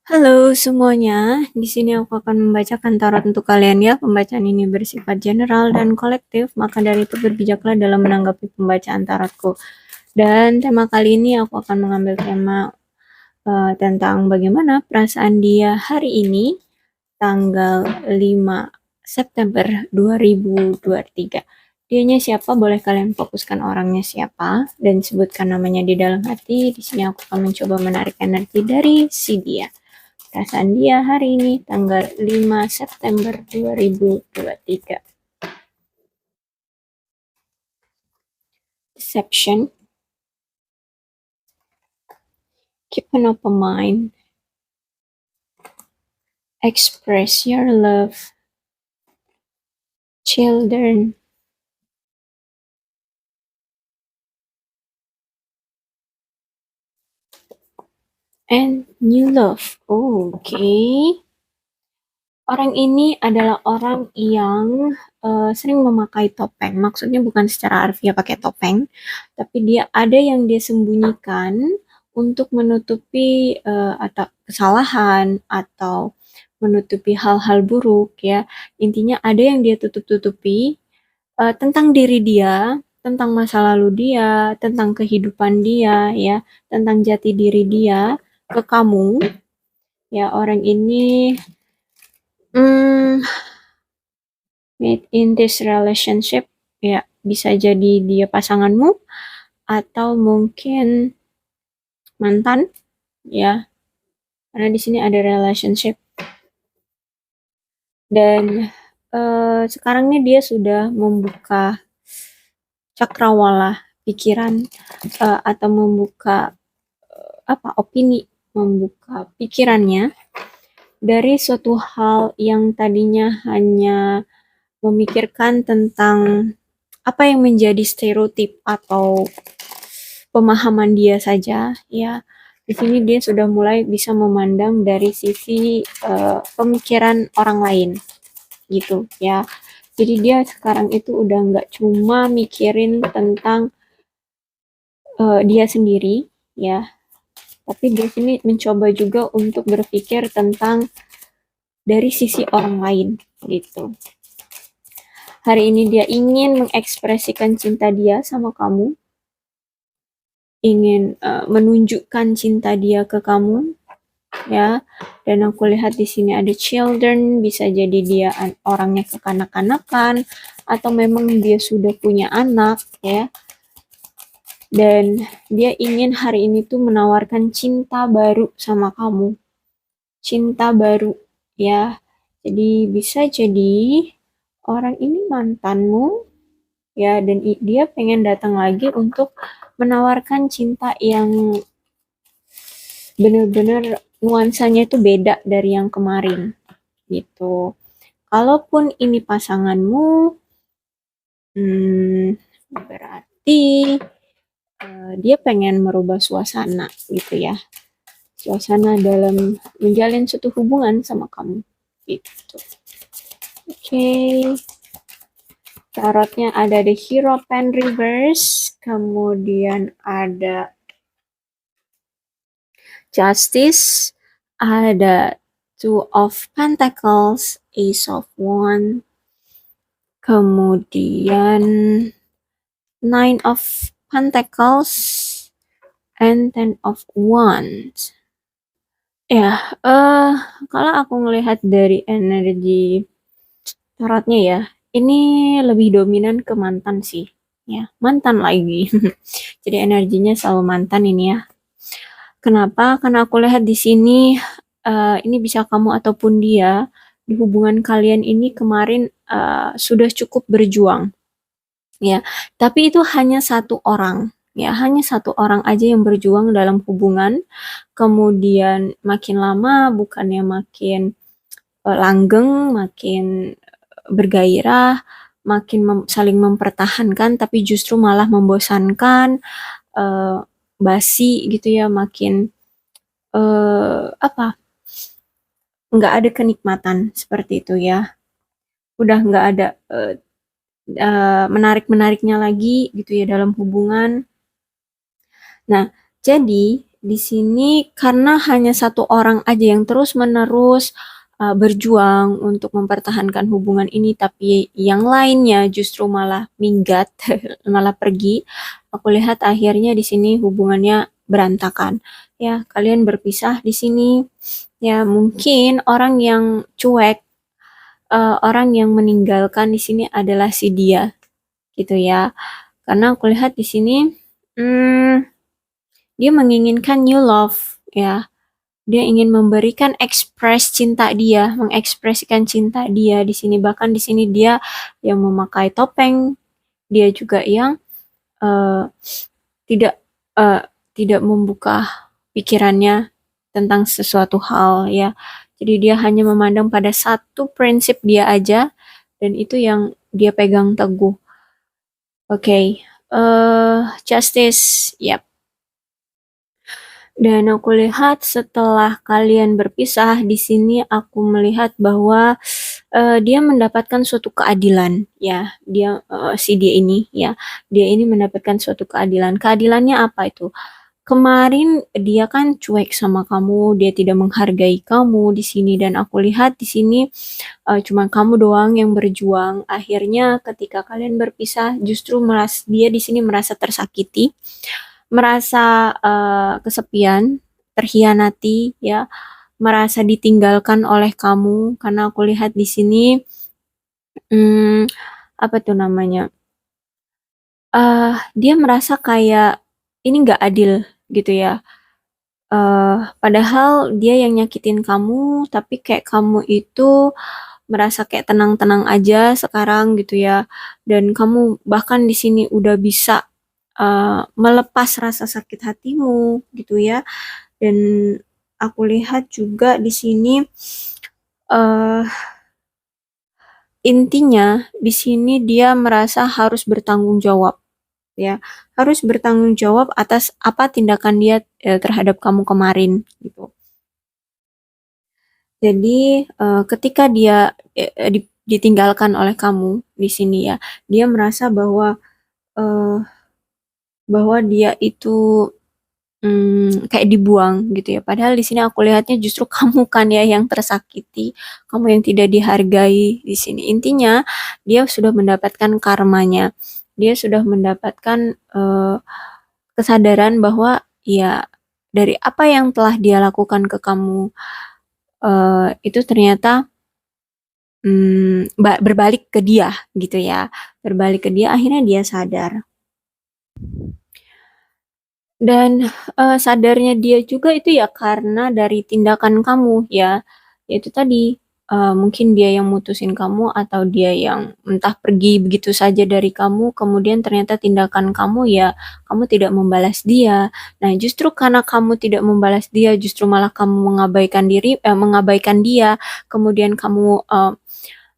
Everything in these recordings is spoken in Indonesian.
Halo semuanya, di sini aku akan membacakan tarot untuk kalian ya. Pembacaan ini bersifat general dan kolektif, maka dari itu berbijaklah dalam menanggapi pembacaan tarotku. Dan tema kali ini aku akan mengambil tema tentang bagaimana perasaan dia hari ini, tanggal 5 September 2023. Dianya siapa? Boleh kalian fokuskan orangnya siapa dan sebutkan namanya di dalam hati. Di sini aku akan mencoba menarik energi dari si dia. Perasaan dia hari ini tanggal 5 September 2023. Deception. Keep an open mind. Express your love. Children. And new love. Okay. Orang ini adalah orang yang sering memakai topeng. Maksudnya bukan secara harfiah pakai topeng, tapi dia ada yang dia sembunyikan untuk menutupi atau kesalahan atau menutupi hal-hal buruk ya. Intinya ada yang dia tutup-tutupi tentang diri dia, tentang masa lalu dia, tentang kehidupan dia ya, tentang jati diri dia ke kamu. Ya, orang ini made in this relationship ya bisa jadi dia pasanganmu atau mungkin mantan ya, karena di sini ada relationship dan sekarang ini dia sudah membuka cakrawala pikiran atau membuka opini, membuka pikirannya dari suatu hal yang tadinya hanya memikirkan tentang apa yang menjadi stereotip atau pemahaman dia saja ya. Di sini dia sudah mulai bisa memandang dari sisi pemikiran orang lain gitu ya. Jadi dia sekarang itu udah nggak cuma mikirin tentang dia sendiri ya, tapi dia sini mencoba juga untuk berpikir tentang dari sisi orang lain gitu. Hari ini dia ingin mengekspresikan cinta dia sama kamu, ingin menunjukkan cinta dia ke kamu ya. Dan aku lihat di sini ada children, bisa jadi dia orangnya kekanak-kanakan atau memang dia sudah punya anak ya. Dan dia ingin hari ini tuh menawarkan cinta baru sama kamu. Cinta baru ya. Jadi bisa jadi orang ini mantanmu ya, dan dia pengen datang lagi untuk menawarkan cinta yang bener-bener nuansanya itu beda dari yang kemarin gitu. Kalaupun ini pasanganmu, berarti dia pengen merubah suasana gitu ya. Suasana dalam menjalin suatu hubungan sama kamu gitu. Oke. Tarotnya ada The Hierophant Reverse, kemudian ada Justice, ada Two of Pentacles, Ace of Wands, kemudian Nine of Pentacles, and Ten of Wands. Ya, kalau aku ngelihat dari energi tarotnya ya, ini lebih dominan ke mantan sih, ya mantan lagi. Jadi energinya selalu mantan ini ya. Kenapa? Karena aku lihat di sini ini bisa kamu ataupun dia di hubungan kalian ini kemarin sudah cukup berjuang, ya. Tapi itu hanya satu orang, ya hanya satu orang aja yang berjuang dalam hubungan. Kemudian makin lama bukannya makin langgeng, makin bergairah, makin saling mempertahankan, tapi justru malah membosankan, basi gitu ya, makin nggak ada kenikmatan seperti itu ya. Udah nggak ada menarik-menariknya lagi gitu ya dalam hubungan. Nah, jadi di sini karena hanya satu orang aja yang terus-menerus berjuang untuk mempertahankan hubungan ini, tapi yang lainnya justru malah minggat, malah pergi. Aku lihat akhirnya di sini hubungannya berantakan. Ya, kalian berpisah di sini. Ya, mungkin orang yang cuek, orang yang meninggalkan di sini adalah si dia, gitu ya. Karena aku lihat di sini, hmm, dia menginginkan new love, ya. Dia ingin memberikan ekspres cinta dia, mengekspresikan cinta dia di sini. Bahkan di sini dia yang memakai topeng, dia juga yang uh, tidak uh, tidak membuka pikirannya tentang sesuatu hal, ya. Jadi dia hanya memandang pada satu prinsip dia aja, dan itu yang dia pegang teguh. Oke, justice, yep. Dan aku lihat setelah kalian berpisah di sini aku melihat bahwa dia mendapatkan suatu keadilan, ya. Si dia ini, ya. Dia ini mendapatkan suatu keadilan. Keadilannya apa itu? Kemarin dia kan cuek sama kamu, dia tidak menghargai kamu di sini, dan aku lihat di sini cuma kamu doang yang berjuang. Akhirnya ketika kalian berpisah, justru dia di sini merasa tersakiti, merasa kesepian, terhianati, ya, merasa ditinggalkan oleh kamu karena aku lihat di sini, hmm, apa tuh namanya? Dia merasa kayak ini nggak adil gitu ya. Padahal dia yang nyakitin kamu, tapi kayak kamu itu merasa kayak tenang-tenang aja sekarang gitu ya. Dan kamu bahkan di sini udah bisa melepas rasa sakit hatimu gitu ya. Dan aku lihat juga di sini eh intinya di sini dia merasa harus bertanggung jawab, ya. Harus bertanggung jawab atas apa tindakan dia terhadap kamu kemarin gitu. Jadi ketika dia ditinggalkan oleh kamu di sini, ya, dia merasa eh, bahwa dia itu kayak dibuang gitu ya. Padahal di sini aku lihatnya justru kamu kan ya yang tersakiti, kamu yang tidak dihargai di sini. Intinya dia sudah mendapatkan karmanya, dia sudah mendapatkan kesadaran bahwa ya dari apa yang telah dia lakukan ke kamu itu ternyata berbalik ke dia gitu ya, berbalik ke dia. Akhirnya dia sadar. Dan sadarnya dia juga itu ya karena dari tindakan kamu, ya. Yaitu tadi mungkin dia yang mutusin kamu atau dia yang entah pergi begitu saja dari kamu, kemudian ternyata tindakan kamu ya kamu tidak membalas dia. Nah, justru karena kamu tidak membalas dia, justru malah kamu mengabaikan dia, kemudian kamu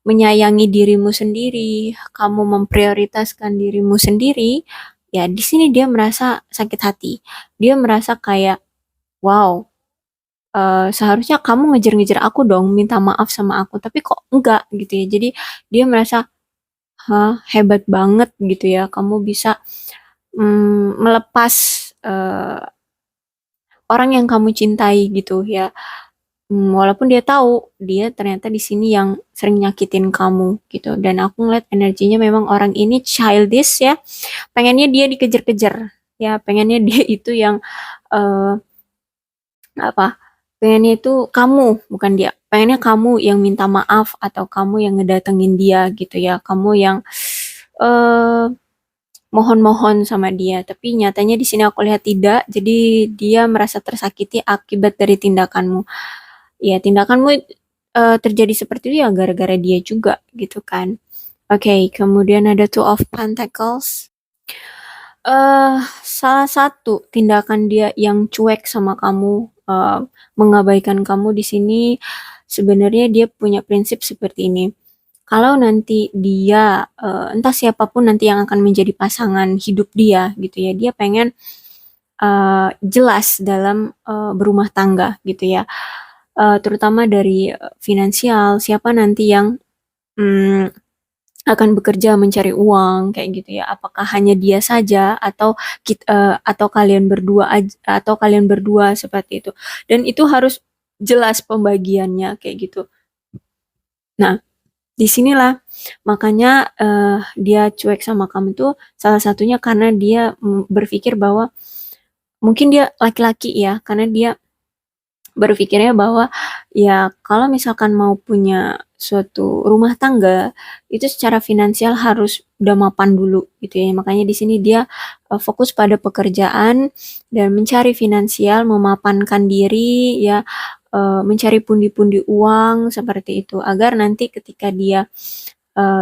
menyayangi dirimu sendiri, kamu memprioritaskan dirimu sendiri, ya di sini dia merasa sakit hati. Dia merasa kayak, wow, seharusnya kamu ngejar-ngejar aku dong, minta maaf sama aku, tapi kok enggak gitu ya. Jadi dia merasa, hah, hebat banget gitu ya, kamu bisa melepas eh, orang yang kamu cintai gitu ya. Walaupun dia tahu dia ternyata di sini yang sering nyakitin kamu gitu. Dan aku ngeliat energinya memang orang ini childish ya. Pengennya dia dikejar-kejar. Ya, pengennya dia itu yang eh, apa? Pengennya itu kamu, bukan dia. Pengennya kamu yang minta maaf atau kamu yang ngedatengin dia gitu ya. Kamu yang eh mohon-mohon sama dia. Tapi nyatanya di sini aku lihat tidak. Jadi dia merasa tersakiti akibat dari tindakanmu. Ya, tindakanmu terjadi seperti itu ya gara-gara dia juga gitu kan. Oke, kemudian ada Two of Pentacles. Salah satu tindakan dia yang cuek sama kamu, mengabaikan kamu di sini, sebenarnya dia punya prinsip seperti ini. Kalau nanti dia, entah siapapun nanti yang akan menjadi pasangan hidup dia gitu ya, dia pengen jelas dalam berumah tangga gitu ya. Terutama dari finansial, siapa nanti yang mm, akan bekerja mencari uang kayak gitu ya. Apakah hanya dia saja atau atau kalian berdua atau kalian berdua seperti itu. Dan itu harus jelas pembagiannya kayak gitu. Nah, disinilah makanya dia cuek sama kamu tuh salah satunya karena dia berpikir bahwa mungkin dia laki-laki ya, karena dia berpikirnya bahwa ya kalau misalkan mau punya suatu rumah tangga itu secara finansial harus udah mapan dulu gitu ya. Makanya di sini dia fokus pada pekerjaan dan mencari finansial, memapankan diri ya, mencari pundi-pundi uang seperti itu agar nanti ketika dia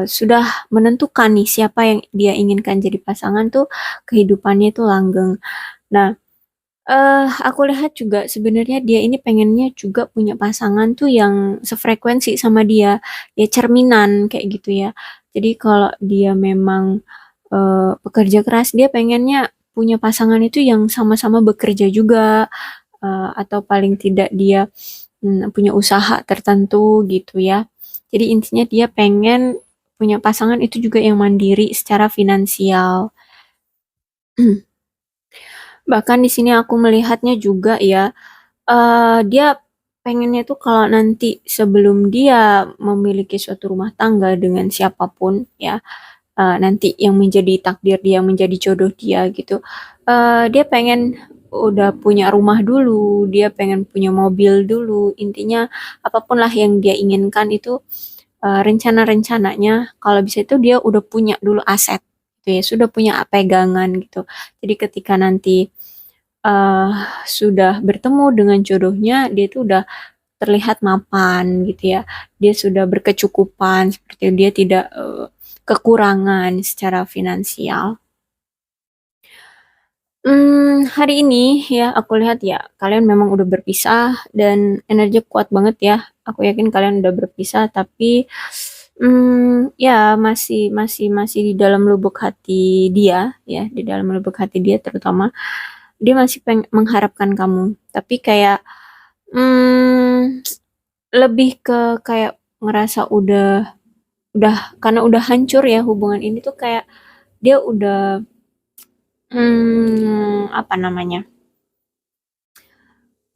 sudah menentukan nih siapa yang dia inginkan jadi pasangan tuh kehidupannya itu langgeng. Nah, aku lihat juga sebenarnya dia ini pengennya juga punya pasangan tuh yang sefrekuensi sama dia, ya cerminan kayak gitu ya. Jadi kalau dia memang pekerja keras, dia pengennya punya pasangan itu yang sama-sama bekerja juga, atau paling tidak dia punya usaha tertentu gitu ya. Jadi intinya dia pengen punya pasangan itu juga yang mandiri secara finansial. Bahkan di sini aku melihatnya juga ya, dia pengennya tuh kalau nanti sebelum dia memiliki suatu rumah tangga dengan siapapun ya, nanti yang menjadi takdir dia, menjadi jodoh dia gitu, dia pengen udah punya rumah dulu, dia pengen punya mobil dulu, intinya apapun lah yang dia inginkan itu, rencana-rencananya kalau bisa itu dia udah punya dulu aset gitu ya, sudah punya pegangan gitu. Jadi ketika nanti eh, sudah bertemu dengan jodohnya, dia itu udah terlihat mapan gitu ya. Dia sudah berkecukupan, seperti itu. Dia tidak kekurangan secara finansial. Hari ini ya aku lihat ya kalian memang udah berpisah dan energi kuat banget ya. Aku yakin kalian udah berpisah tapi ya masih di dalam lubuk hati dia ya, di dalam lubuk hati dia terutama dia masih mengharapkan kamu. Tapi kayak hmm, lebih ke kayak ngerasa udah karena udah hancur ya hubungan ini tuh kayak dia udah apa namanya?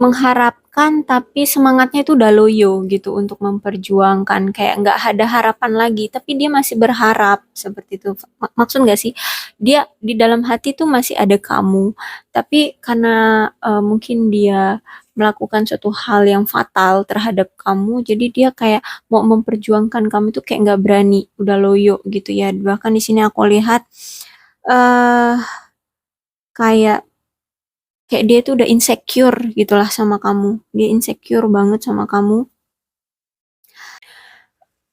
Mengharapkan tapi semangatnya itu udah loyo gitu untuk memperjuangkan kayak nggak ada harapan lagi tapi dia masih berharap seperti itu. Maksud nggak sih dia di dalam hati tuh masih ada kamu tapi karena mungkin dia melakukan suatu hal yang fatal terhadap kamu jadi dia kayak mau memperjuangkan kamu itu kayak nggak berani udah loyo gitu ya. Bahkan di sini aku lihat eh kayak kayak dia tuh udah insecure gitulah sama kamu. Dia insecure banget sama kamu.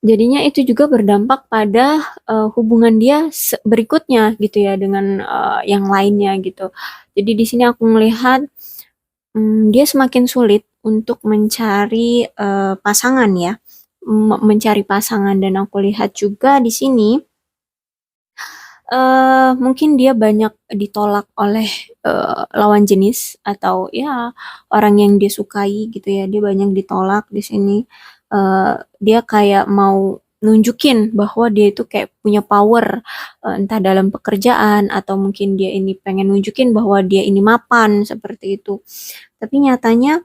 Jadinya itu juga berdampak pada hubungan dia berikutnya gitu ya dengan yang lainnya gitu. Jadi di sini aku melihat dia semakin sulit untuk mencari pasangan ya, mencari pasangan dan aku lihat juga di sini mungkin dia banyak ditolak oleh lawan jenis atau ya orang yang dia sukai gitu ya. Dia banyak ditolak di sini. Dia kayak mau nunjukin bahwa dia itu kayak punya power entah dalam pekerjaan atau mungkin dia ini pengen nunjukin bahwa dia ini mapan seperti itu. Tapi nyatanya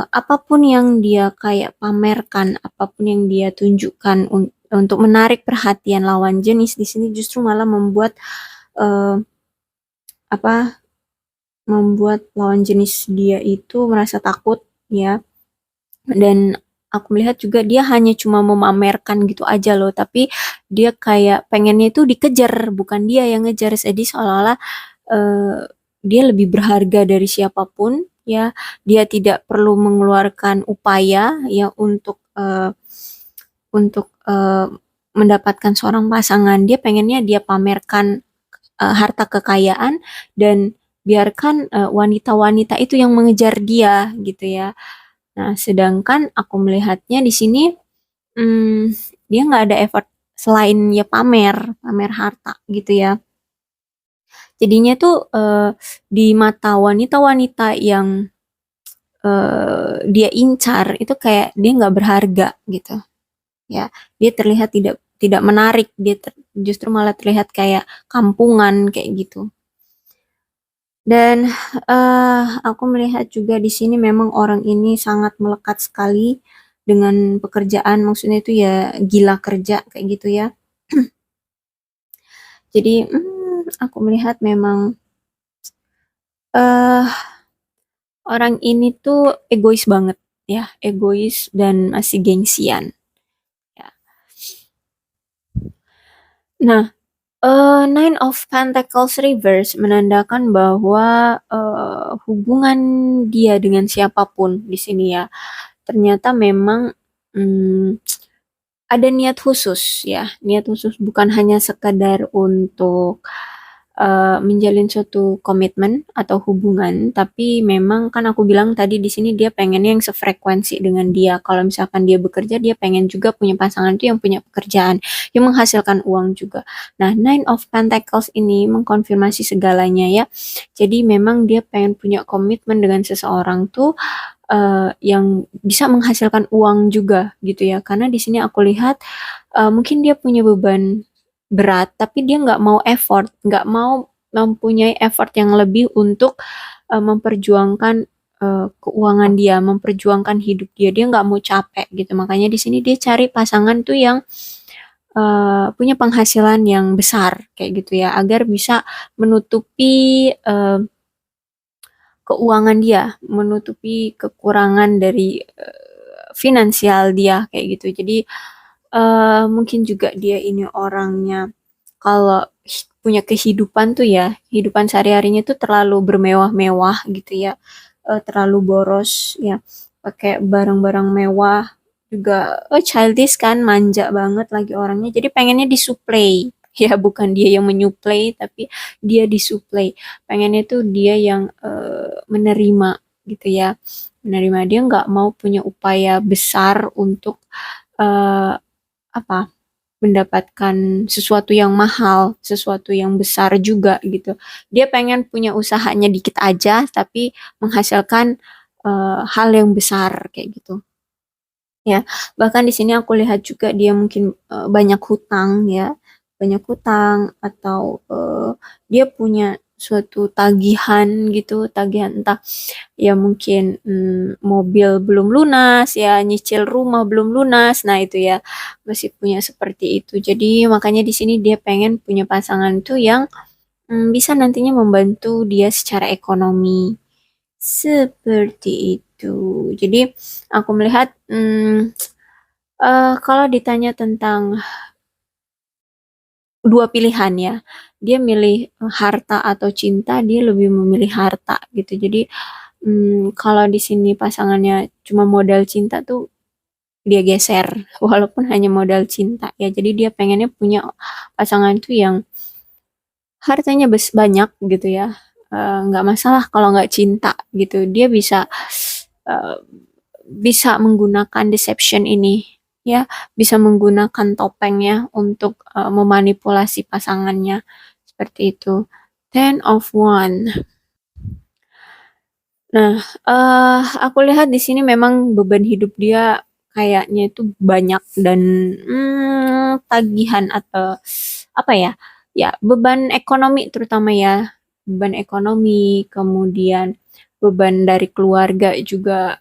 apapun yang dia kayak pamerkan, apapun yang dia tunjukkan untuk menarik perhatian lawan jenis di sini justru malah membuat eh, apa membuat lawan jenis dia itu merasa takut ya. Dan aku melihat juga dia hanya cuma memamerkan gitu aja loh, tapi dia kayak pengennya itu dikejar, bukan dia yang ngejar. Jadi seolah-olah eh, dia lebih berharga dari siapapun ya. Dia tidak perlu mengeluarkan upaya ya untuk mendapatkan seorang pasangan. Dia pengennya dia pamerkan harta kekayaan dan biarkan wanita-wanita itu yang mengejar dia gitu ya. Nah, sedangkan aku melihatnya di sini hmm, dia nggak ada effort selain ya pamer harta gitu ya. Jadinya tuh di mata wanita-wanita yang dia incar itu kayak dia nggak berharga gitu ya. Dia terlihat tidak tidak menarik, dia justru malah terlihat kayak kampungan kayak gitu. Dan aku melihat juga di sini memang orang ini sangat melekat sekali dengan pekerjaan, maksudnya itu ya gila kerja kayak gitu ya. Jadi aku melihat memang eh orang ini tuh egois banget ya, egois dan masih gengsian ya. Nah, Nine of Pentacles reverse menandakan bahwa hubungan dia dengan siapapun di sini ya, ternyata memang hmm, ada niat khusus ya, niat khusus bukan hanya sekadar untuk menjalin suatu komitmen atau hubungan, tapi memang kan aku bilang tadi di sini dia pengennya yang sefrekuensi dengan dia. Kalau misalkan dia bekerja, dia pengen juga punya pasangan itu yang punya pekerjaan, yang menghasilkan uang juga. Nah, Nine of Pentacles ini mengkonfirmasi segalanya ya. Jadi memang dia pengen punya komitmen dengan seseorang tuh yang bisa menghasilkan uang juga gitu ya. Karena di sini aku lihat mungkin dia punya beban berat, tapi dia nggak mau effort, nggak mau mempunyai effort yang lebih untuk memperjuangkan keuangan dia, memperjuangkan hidup dia. Dia nggak mau capek gitu. Makanya di sini dia cari pasangan tuh yang punya penghasilan yang besar kayak gitu ya, agar bisa menutupi keuangan dia, menutupi kekurangan dari finansial dia kayak gitu. Jadi mungkin juga dia ini orangnya kalau punya kehidupan tuh ya, kehidupan sehari-harinya tuh terlalu bermewah-mewah gitu ya, terlalu boros ya, pakai barang-barang mewah juga, childish kan, manja banget lagi orangnya, jadi pengennya disuplai ya, bukan dia yang menyuplai tapi dia disuplai, pengennya tuh dia yang menerima gitu ya, menerima, dia nggak mau punya upaya besar untuk eh, apa mendapatkan sesuatu yang mahal, sesuatu yang besar juga gitu. Dia pengen punya usahanya dikit aja, tapi menghasilkan hal yang besar kayak gitu. Ya, bahkan di sini aku lihat juga dia mungkin banyak hutang ya, banyak hutang atau dia punya suatu tagihan gitu, tagihan entah ya mungkin mobil belum lunas ya, nyicil rumah belum lunas, nah itu ya masih punya seperti itu. Jadi makanya di sini dia pengen punya pasangan tuh yang bisa nantinya membantu dia secara ekonomi seperti itu. Jadi aku melihat kalau ditanya tentang dua pilihan ya, dia milih harta atau cinta, dia lebih memilih harta gitu. Jadi kalau di sini pasangannya cuma modal cinta tuh dia geser, walaupun hanya modal cinta ya. Jadi dia pengennya punya pasangan tuh yang hartanya banyak gitu ya. Nggak masalah kalau nggak cinta gitu. Dia eh, bisa menggunakan deception ini ya, bisa menggunakan topengnya untuk memanipulasi pasangannya seperti itu. Ten of One. Nah, aku lihat di sini memang beban hidup dia kayaknya itu banyak dan tagihan atau apa ya? Ya, beban ekonomi terutama ya. Beban ekonomi, kemudian beban dari keluarga juga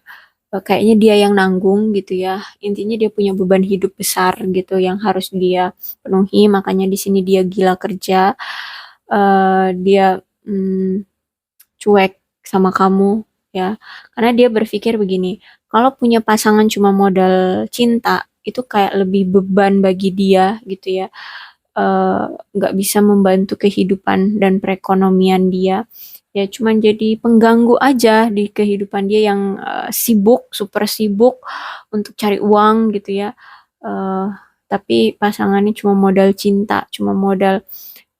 kayaknya dia yang nanggung gitu ya. Intinya dia punya beban hidup besar gitu yang harus dia penuhi, makanya di sini dia gila kerja. Dia mm, cuek sama kamu ya, karena dia berpikir begini, kalau punya pasangan cuma modal cinta itu kayak lebih beban bagi dia gitu ya, eh, nggak bisa membantu kehidupan dan perekonomian dia ya, cuman jadi pengganggu aja di kehidupan dia yang sibuk, super sibuk untuk cari uang gitu ya. Eh, tapi pasangannya cuma modal cinta, cuma modal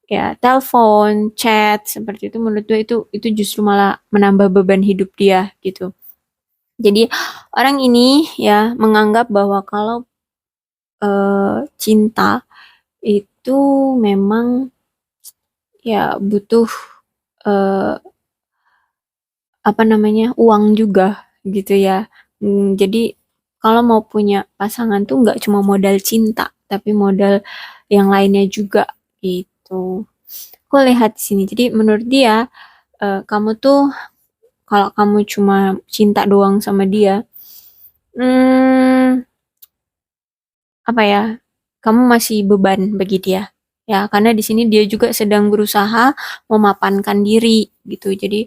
ya telepon, chat seperti itu, menurut gue itu justru malah menambah beban hidup dia gitu. Jadi orang ini ya menganggap bahwa kalau cinta itu memang ya butuh eh, apa namanya uang juga gitu ya. Jadi kalau mau punya pasangan tuh nggak cuma modal cinta. tapi modal yang lainnya juga gitu. Aku lihat di sini. Jadi menurut dia kamu tuh kalau kamu cuma cinta doang sama dia, hmm, apa ya? Kamu masih beban bagi dia. Ya, karena di sini dia juga sedang berusaha memapankan diri gitu. Jadi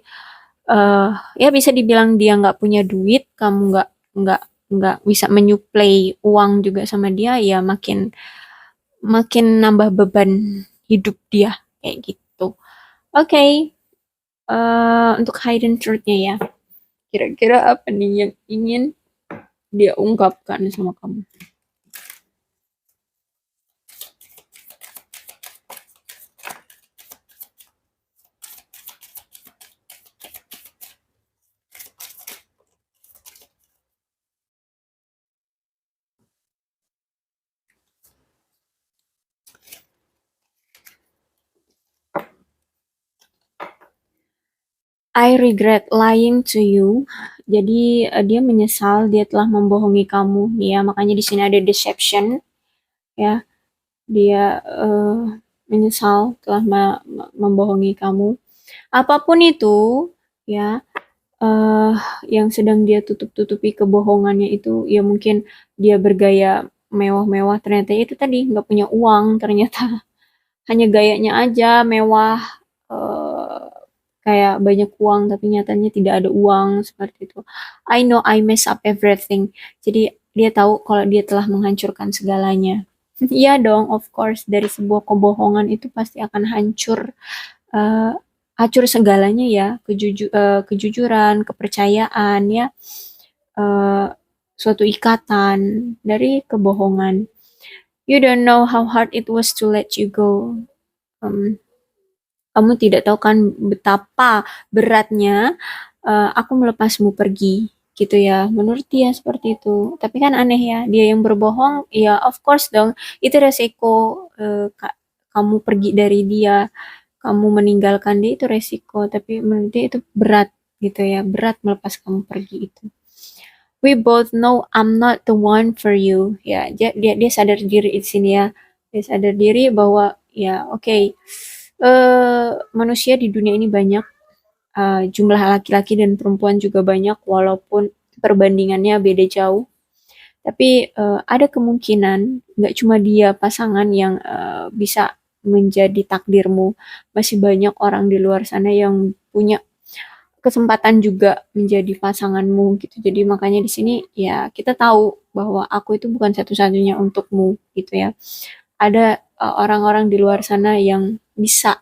ya bisa dibilang dia nggak punya duit, kamu nggak nggak bisa menyuplai uang juga sama dia, ya makin makin nambah beban hidup dia kayak gitu. Oke, untuk hidden truth-nya ya. Kira-kira apa nih yang ingin dia ungkapkan sama kamu? I regret lying to you. Jadi dia menyesal dia telah membohongi kamu, ya. Makanya di sini ada deception, ya. Dia menyesal telah membohongi kamu. Apapun itu, ya, eh yang sedang dia tutup-tutupi kebohongannya itu, ya mungkin dia bergaya mewah-mewah, ternyata itu tadi nggak punya uang, ternyata hanya gayanya aja mewah, eh, kayak banyak uang tapi nyatanya tidak ada uang seperti itu. I know I mess up everything. Jadi dia tahu kalau dia telah menghancurkan segalanya. Iya dong, of course dari sebuah kebohongan itu pasti akan hancur, eh, hancur segalanya ya, kejujuran, kepercayaan ya, eh, suatu ikatan dari kebohongan. You don't know how hard it was to let you go. Um, Kamu tidak tahu kan betapa beratnya aku melepasmu pergi, gitu ya. Menurut dia seperti itu. Tapi kan aneh ya, dia yang berbohong, ya of course dong, itu resiko kamu pergi dari dia, kamu meninggalkan dia itu resiko. Tapi menurut dia itu berat, gitu ya, berat melepas kamu pergi itu. We both know I'm not the one for you. Ya, dia sadar diri di sini ya. Dia sadar diri bahwa ya oke, manusia di dunia ini banyak, jumlah laki-laki dan perempuan juga banyak walaupun perbandingannya beda jauh. Tapi ada kemungkinan nggak cuma dia pasangan yang bisa menjadi takdirmu. Masih banyak orang di luar sana yang punya kesempatan juga menjadi pasanganmu gitu. Jadi makanya di sini ya kita tahu bahwa aku itu bukan satu-satunya untukmu gitu ya. Ada orang-orang di luar sana yang bisa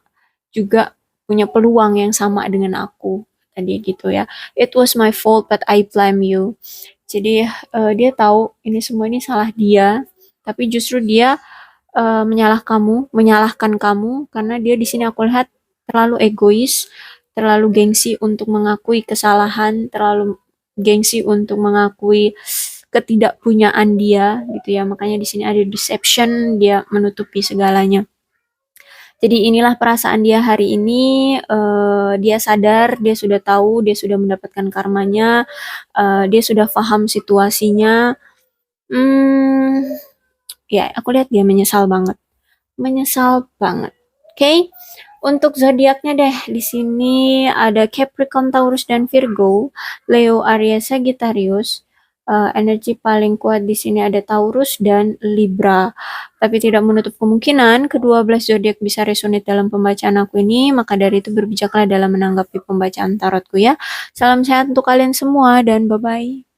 juga punya peluang yang sama dengan aku tadi gitu ya. It was my fault but I blame you. Jadi dia tahu ini semua salah dia, tapi justru dia menyalahkan kamu karena dia di sini aku lihat terlalu egois, terlalu gengsi untuk mengakui kesalahan, terlalu gengsi untuk mengakui ketidakpunyaan dia gitu ya. Makanya di sini ada deception, dia menutupi segalanya. Jadi inilah perasaan dia hari ini. Dia sadar, dia sudah tahu, dia sudah mendapatkan karmanya, dia sudah paham situasinya. Hmm, ya, aku lihat dia menyesal banget, menyesal banget. Oke, okay? Untuk zodiaknya deh, di sini ada Capricorn, Taurus, dan Virgo, Leo, Aries, Sagittarius. Energi paling kuat di sini ada Taurus dan Libra. Tapi tidak menutup kemungkinan kedua belas zodiak bisa resonate dalam pembacaan aku ini, maka dari itu berbijaklah dalam menanggapi pembacaan tarotku ya. Salam sehat untuk kalian semua dan bye-bye.